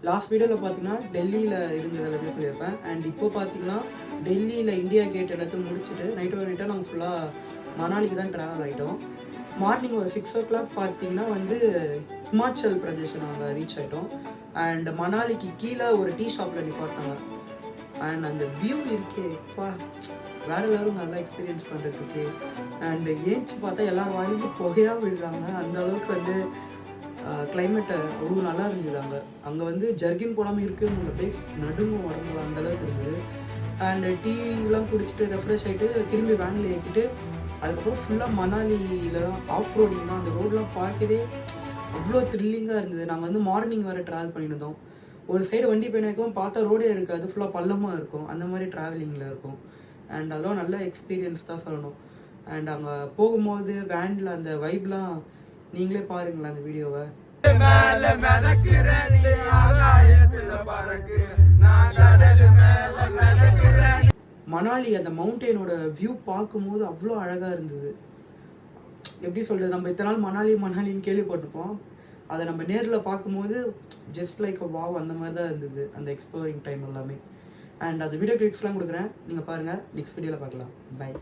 Last வீடியோவில் பார்த்தீங்கன்னா டெல்லியில் இருந்தது எல்லாமே சொல்லியிருப்பேன். அண்ட் இப்போ பார்த்தீங்கன்னா டெல்லியில் இந்தியா கேட் எல்லாத்தையும் முடிச்சுட்டு நைட்டோட நைட்டாக நாங்கள் ஃபுல்லாக மணாலிக்கு தான் ட்ராவல் ஆகிட்டோம். மார்னிங் ஒரு 6 o'clock பார்த்தீங்கன்னா வந்து ஹிமாச்சல் பிரதேஷ் நாங்கள் ரீச் ஆகிட்டோம். அண்ட் மணாலிக்கு கீழே ஒரு டீ ஷாப்பில் நிப்பாட்டாங்க. அண்ட் அந்த வியூ இருக்கேப்பா வேறு லெவல் நல்லா எக்ஸ்பீரியன்ஸ் பண்ணுறதுக்கு. அண்டு ஏஞ்சி பார்த்தா எல்லோரும் வாங்கி புகையாக விடுறாங்க. அந்த அளவுக்கு வந்து கிளைமேட்டை அவ்வளோ நல்லா இருந்தது. அங்கே வந்து ஜர்கின் போடாமல் இருக்குன்னு அப்படியே நடுங்கும் உடம்புல அந்தளவுக்கு இருந்தது. அண்ட் டீலாம் குடிச்சிட்டு ரெஃப்ரெஷ் ஆகிட்டு திரும்பி வேனில் ஏற்றிட்டு அதுக்கப்புறம் ஃபுல்லாக மணாலியில் தான் ஆஃப் ரோடிங் தான். அந்த ரோடெலாம் பார்க்கவே அவ்வளோ த்ரில்லிங்காக இருந்தது. நாங்கள் வந்து மார்னிங் வேறு ட்ராவல் பண்ணியிருந்தோம். ஒரு சைடு வண்டி போயினாக்கும் பார்த்தா ரோடே இருக்காது, ஃபுல்லாக பள்ளமாக இருக்கும். அந்த மாதிரி ட்ராவலிங்கில் இருக்கும். அண்ட் அதெல்லாம் நல்ல எக்ஸ்பீரியன்ஸ் தான் சொல்லணும். அண்ட் அங்கே போகும்போது வேனில் அந்த வைப்லாம் நீங்களே பாருங்களேன் அந்த வீடியோவை. மணாலி அந்த மவுண்டெயினோட வியூ பார்க்கும்போது அவ்வளோ அழகாக இருந்தது. எப்படி சொல்கிறது, நம்ம இத்தனை நாள் மணாலின்னு கேள்விப்பட்டிருப்போம். அதை நம்ம நேரில் பார்க்கும்போது ஜஸ்ட் லைக் வாவ் அந்த மாதிரி தான் இருந்தது அந்த எக்ஸ்ப்ளோரிங் டைம் எல்லாமே. அண்ட் அந்த வீடியோ கிளிப்ஸ்லாம் கொடுக்குறேன், நீங்கள் பாருங்கள். நெக்ஸ்ட் வீடியோவில் பார்க்கலாம். பை.